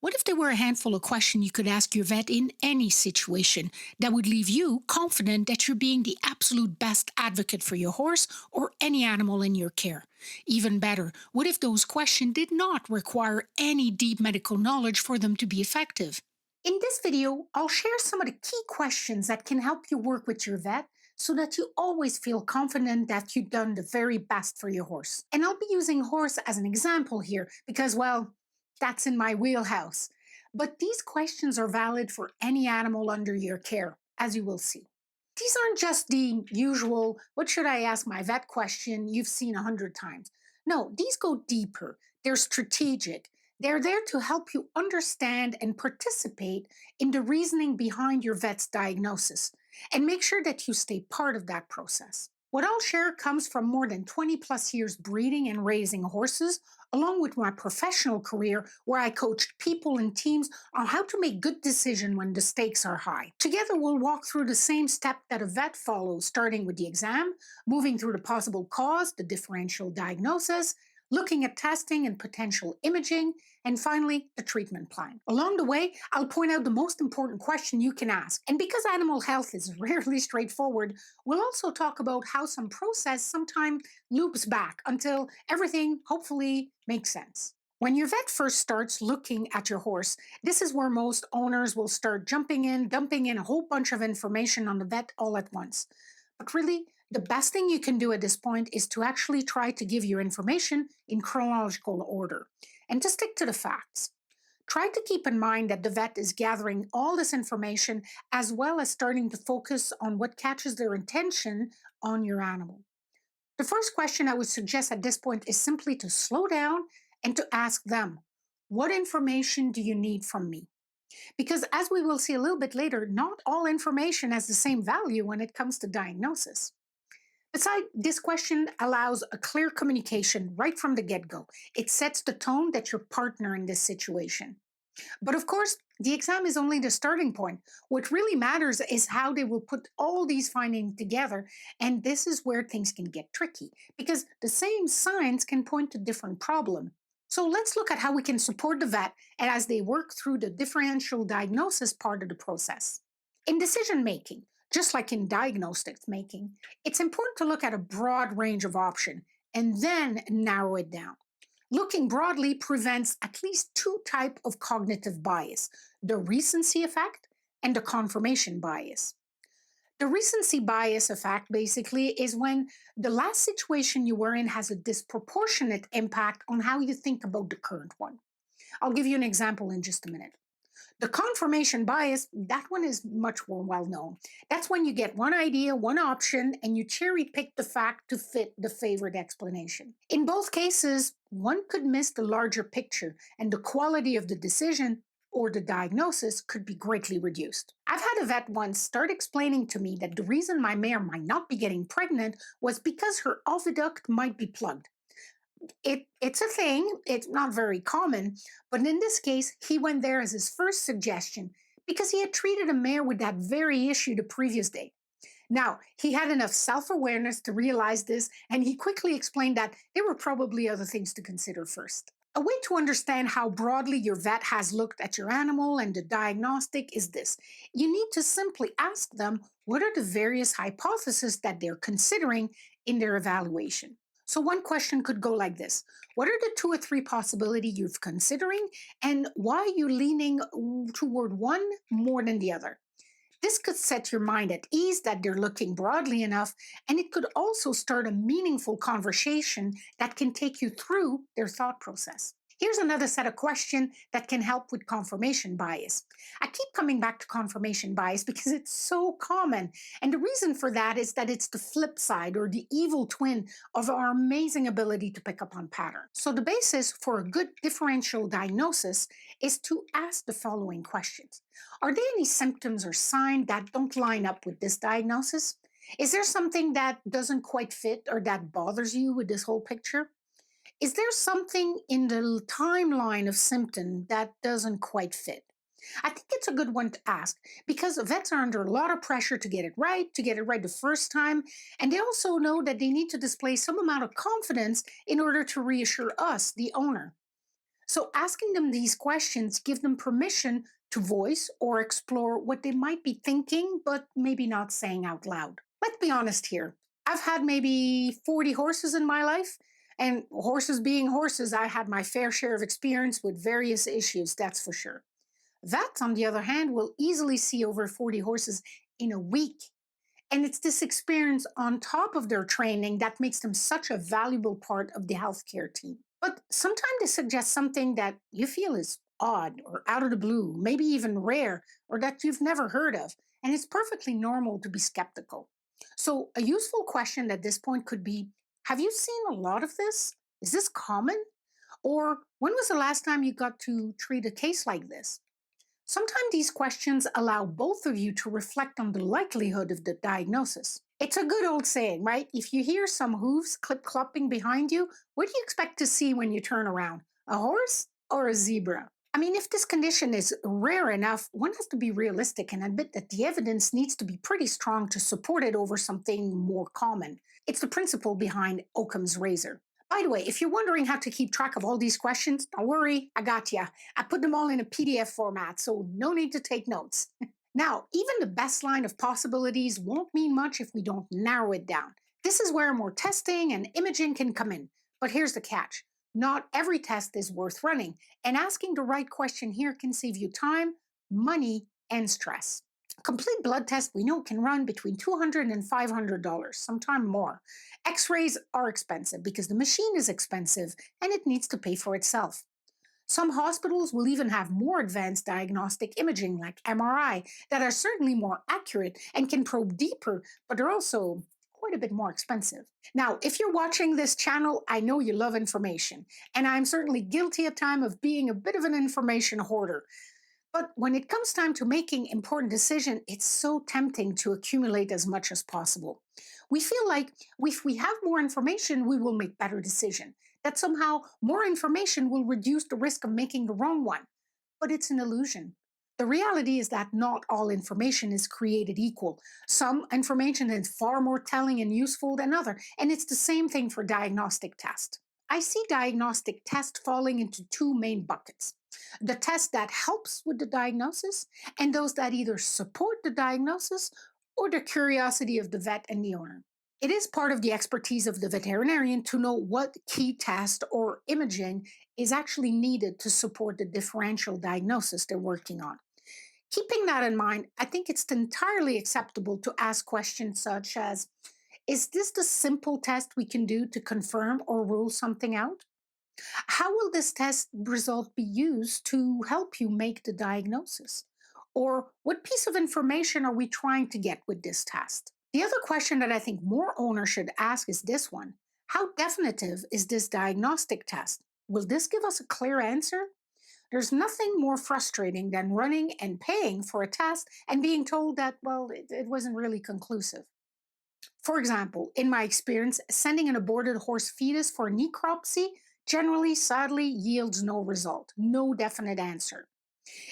What if there were a handful of questions you could ask your vet in any situation that would leave you confident that you're being the absolute best advocate for your horse or any animal in your care? Even better, what if those questions did not require any deep medical knowledge for them to be effective? In this video, I'll share some of the key questions that can help you work with your vet so that you always feel confident that you've done the very best for your horse. And I'll be using horse as an example here because, well, that's in my wheelhouse. But these questions are valid for any animal under your care, as you will see. These aren't just the usual, what should I ask my vet question you've seen 100 times. No, these go deeper. They're strategic. They're there to help you understand and participate in the reasoning behind your vet's diagnosis and make sure that you stay part of that process. What I'll share comes from more than 20 plus years breeding and raising horses, along with my professional career where I coached people and teams on how to make good decisions when the stakes are high. Together, we'll walk through the same step that a vet follows, starting with the exam, moving through the possible cause, the differential diagnosis, looking at testing and potential imaging, and finally, the treatment plan. Along the way, I'll point out the most important question you can ask. And because animal health is rarely straightforward, we'll also talk about how some process sometimes loops back until everything hopefully makes sense. When your vet first starts looking at your horse, this is where most owners will start jumping in, dumping in a whole bunch of information on the vet all at once. But really, the best thing you can do at this point is to actually try to give your information in chronological order and to stick to the facts. Try to keep in mind that the vet is gathering all this information as well as starting to focus on what catches their attention on your animal. The first question I would suggest at this point is simply to slow down and to ask them, what information do you need from me? Because as we will see a little bit later, not all information has the same value when it comes to diagnosis. Besides, this question allows a clear communication right from the get go. It sets the tone that your partner in this situation. But of course, the exam is only the starting point. What really matters is how they will put all these findings together. And this is where things can get tricky because the same signs can point to different problems. So let's look at how we can support the vet as they work through the differential diagnosis part of the process. In decision making, just like in diagnostics making, it's important to look at a broad range of options and then narrow it down. Looking broadly prevents at least two types of cognitive bias, the recency effect and the confirmation bias. The recency bias effect basically is when the last situation you were in has a disproportionate impact on how you think about the current one. I'll give you an example in just a minute. The confirmation bias, that one is much more well known. That's when you get one idea, one option, and you cherry pick the fact to fit the favorite explanation. In both cases, one could miss the larger picture, and the quality of the decision or the diagnosis could be greatly reduced. I've had a vet once start explaining to me that the reason my mare might not be getting pregnant was because her oviduct might be plugged. It's a thing, it's not very common, but in this case, he went there as his first suggestion because he had treated a mare with that very issue the previous day. Now, he had enough self awareness to realize this, and he quickly explained that there were probably other things to consider first. A way to understand how broadly your vet has looked at your animal and the diagnostic is this. You need to simply ask them what are the various hypotheses that they're considering in their evaluation. So one question could go like this. What are the two or three possibilities you're considering and why are you leaning toward one more than the other? This could set your mind at ease that they're looking broadly enough, and it could also start a meaningful conversation that can take you through their thought process. Here's another set of questions that can help with confirmation bias. I keep coming back to confirmation bias because it's so common. And the reason for that is that it's the flip side or the evil twin of our amazing ability to pick up on patterns. So the basis for a good differential diagnosis is to ask the following questions. Are there any symptoms or signs that don't line up with this diagnosis? Is there something that doesn't quite fit or that bothers you with this whole picture? Is there something in the timeline of symptom that doesn't quite fit? I think it's a good one to ask because vets are under a lot of pressure to get it right the first time, and they also know that they need to display some amount of confidence in order to reassure us, the owner. So asking them these questions give them permission to voice or explore what they might be thinking, but maybe not saying out loud. Let's be honest here. I've had maybe 40 horses in my life, and horses being horses, I had my fair share of experience with various issues, that's for sure. Vets, on the other hand, will easily see over 40 horses in a week. And it's this experience on top of their training that makes them such a valuable part of the healthcare team. But sometimes they suggest something that you feel is odd or out of the blue, maybe even rare, or that you've never heard of. And it's perfectly normal to be skeptical. So, a useful question at this point could be: have you seen a lot of this? Is this common? Or when was the last time you got to treat a case like this? Sometimes these questions allow both of you to reflect on the likelihood of the diagnosis. It's a good old saying, right? If you hear some hooves clip clopping behind you, what do you expect to see when you turn around? A horse or a zebra? I mean, if this condition is rare enough, one has to be realistic and admit that the evidence needs to be pretty strong to support it over something more common. It's the principle behind Occam's razor. By the way, if you're wondering how to keep track of all these questions, don't worry, I got you. I put them all in a PDF format, so no need to take notes. Now, even the best line of possibilities won't mean much if we don't narrow it down. This is where more testing and imaging can come in. But here's the catch: not every test is worth running, and asking the right question here can save you time, money, and stress. A complete blood test we know can run between $200 and $500, sometimes more. X rays are expensive because the machine is expensive and it needs to pay for itself. Some hospitals will even have more advanced diagnostic imaging like MRI that are certainly more accurate and can probe deeper, but they're also quite a bit more expensive. Now, if you're watching this channel, I know you love information, and I'm certainly guilty at times of being a bit of an information hoarder. But when it comes time to making important decisions, it's so tempting to accumulate as much as possible. We feel like if we have more information, we will make better decisions. That somehow more information will reduce the risk of making the wrong one. But it's an illusion. The reality is that not all information is created equal. Some information is far more telling and useful than other, and it's the same thing for diagnostic tests. I see diagnostic tests falling into two main buckets: the test that helps with the diagnosis, and those that either support the diagnosis or the curiosity of the vet and the owner. It is part of the expertise of the veterinarian to know what key test or imaging is actually needed to support the differential diagnosis they're working on. Keeping that in mind, I think it's entirely acceptable to ask questions such as: is this the simple test we can do to confirm or rule something out? How will this test result be used to help you make the diagnosis? Or what piece of information are we trying to get with this test? The other question that I think more owners should ask is this one: how definitive is this diagnostic test? Will this give us a clear answer? There's nothing more frustrating than running and paying for a test and being told that, well, it wasn't really conclusive. For example, in my experience, sending an aborted horse fetus for necropsy generally, sadly, yields no result, no definite answer.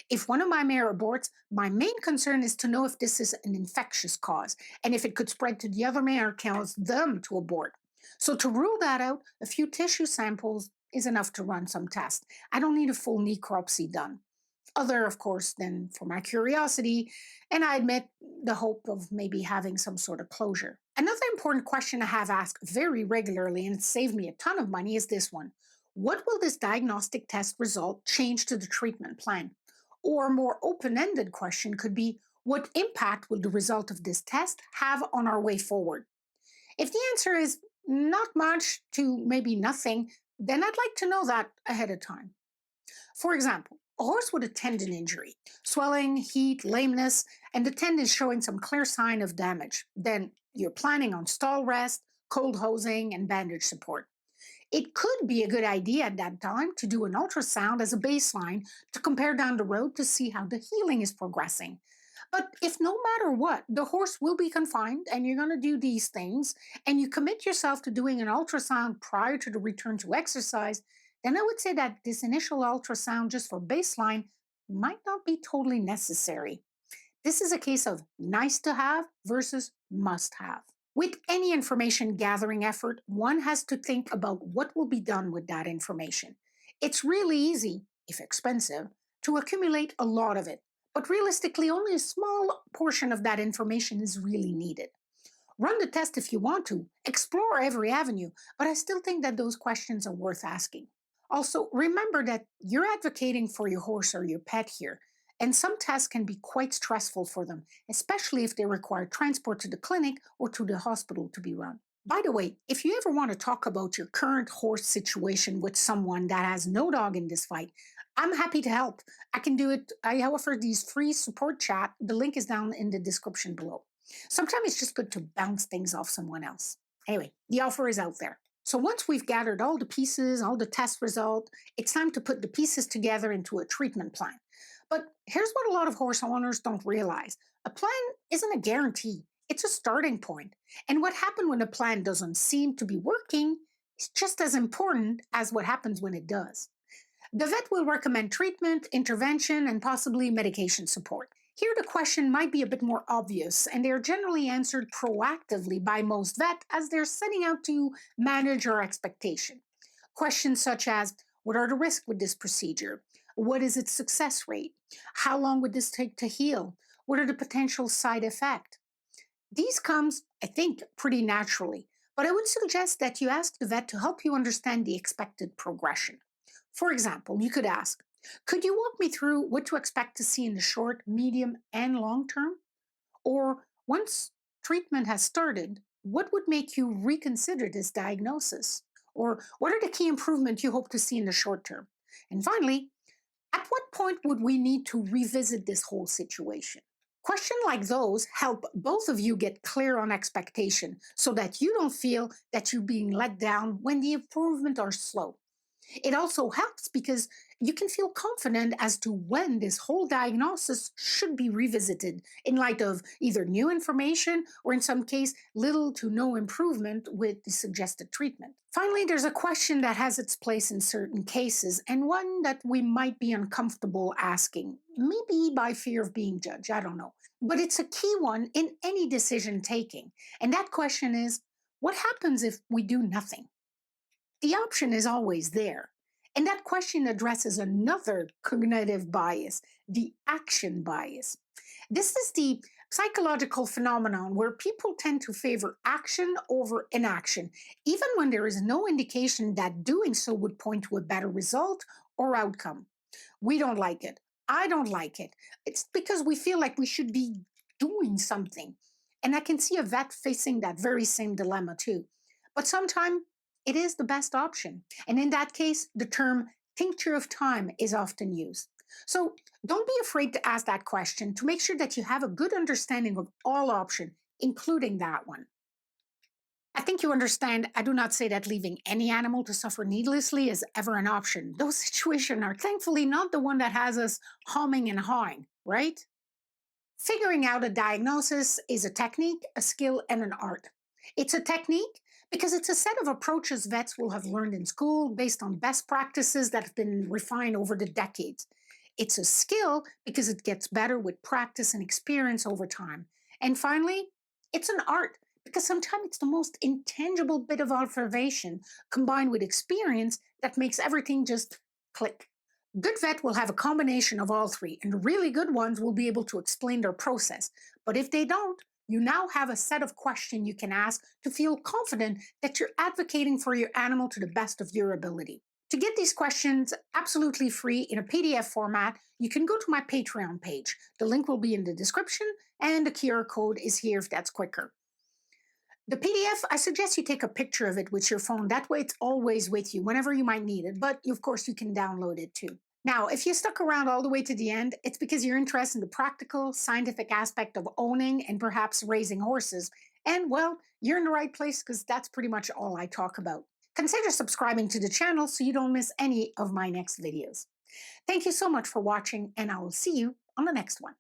If one of my mare aborts, my main concern is to know if this is an infectious cause and if it could spread to the other mare, cause them to abort. So, to rule that out, a few tissue samples is enough to run some tests. I don't need a full necropsy done. Other, of course, than for my curiosity, and I admit the hope of maybe having some sort of closure. Another important question I have asked very regularly, and it saved me a ton of money, is this one: what will this diagnostic test result change to the treatment plan? Or a more open ended question could be: what impact will the result of this test have on our way forward? If the answer is not much to maybe nothing, then I'd like to know that ahead of time. For example, a horse with a tendon injury, swelling, heat, lameness, and the tendon showing some clear sign of damage. Then you're planning on stall rest, cold hosing, and bandage support. It could be a good idea at that time to do an ultrasound as a baseline to compare down the road to see how the healing is progressing. But if no matter what, the horse will be confined and you're going to do these things, and you commit yourself to doing an ultrasound prior to the return to exercise, then I would say that this initial ultrasound just for baseline might not be totally necessary. This is a case of nice to have versus must have. With any information gathering effort, one has to think about what will be done with that information. It's really easy, if expensive, to accumulate a lot of it. But realistically, only a small portion of that information is really needed. Run the test if you want to, explore every avenue, but I still think that those questions are worth asking. Also, remember that you're advocating for your horse or your pet here, and some tests can be quite stressful for them, especially if they require transport to the clinic or to the hospital to be run. By the way, if you ever want to talk about your current horse situation with someone that has no dog in this fight, I'm happy to help. I can do it. I offer these free support chat. The link is down in the description below. Sometimes it's just good to bounce things off someone else. Anyway, the offer is out there. So once we've gathered all the pieces, all the test results, it's time to put the pieces together into a treatment plan. But here's what a lot of horse owners don't realize. A plan isn't a guarantee. It's a starting point. And what happens when a plan doesn't seem to be working is just as important as what happens when it does. The vet will recommend treatment, intervention, and possibly medication support. Here, the question might be a bit more obvious, and they are generally answered proactively by most vet as they're setting out to manage our expectation. Questions such as, what are the risks with this procedure? What is its success rate? How long would this take to heal? What are the potential side effects? These comes, I think, pretty naturally, but I would suggest that you ask the vet to help you understand the expected progression. For example, you could ask, could you walk me through what to expect to see in the short, medium, and long term? Or once treatment has started, what would make you reconsider this diagnosis? Or what are the key improvements you hope to see in the short term? And finally, at what point would we need to revisit this whole situation? Questions like those help both of you get clear on expectation so that you don't feel that you're being let down when the improvements are slow. It also helps because you can feel confident as to when this whole diagnosis should be revisited in light of either new information or, in some case, little to no improvement with the suggested treatment. Finally, there's a question that has its place in certain cases and one that we might be uncomfortable asking, maybe by fear of being judged, I don't know. But it's a key one in any decision taking. And that question is, what happens if we do nothing? The option is always there. And that question addresses another cognitive bias, the action bias. This is the psychological phenomenon where people tend to favor action over inaction, even when there is no indication that doing so would point to a better result or outcome. We don't like it. I don't like it. It's because we feel like we should be doing something. And I can see a vet facing that very same dilemma too. But sometimes it is the best option. And in that case, the term tincture of time is often used. So don't be afraid to ask that question to make sure that you have a good understanding of all options, including that one. I think you understand. I do not say that leaving any animal to suffer needlessly is ever an option. Those situations are thankfully not the one that has us humming and hawing, right? Figuring out a diagnosis is a technique, a skill, and an art. It's a technique because it's a set of approaches vets will have learned in school based on best practices that have been refined over the decades. It's a skill because it gets better with practice and experience over time. And finally, it's an art because sometimes it's the most intangible bit of observation combined with experience that makes everything just click. Good vet will have a combination of all three, and really good ones will be able to explain their process. But if they don't, you now have a set of questions you can ask to feel confident that you're advocating for your animal to the best of your ability. To get these questions absolutely free in a PDF format, you can go to my Patreon page. The link will be in the description, and the QR code is here if that's quicker. The PDF, I suggest you take a picture of it with your phone. That way it's always with you whenever you might need it, but of course you can download it too. Now, if you stuck around all the way to the end, it's because you're interested in the practical, scientific aspect of owning and perhaps raising horses. And well, you're in the right place because that's pretty much all I talk about. Consider subscribing to the channel so you don't miss any of my next videos. Thank you so much for watching, and I will see you on the next one.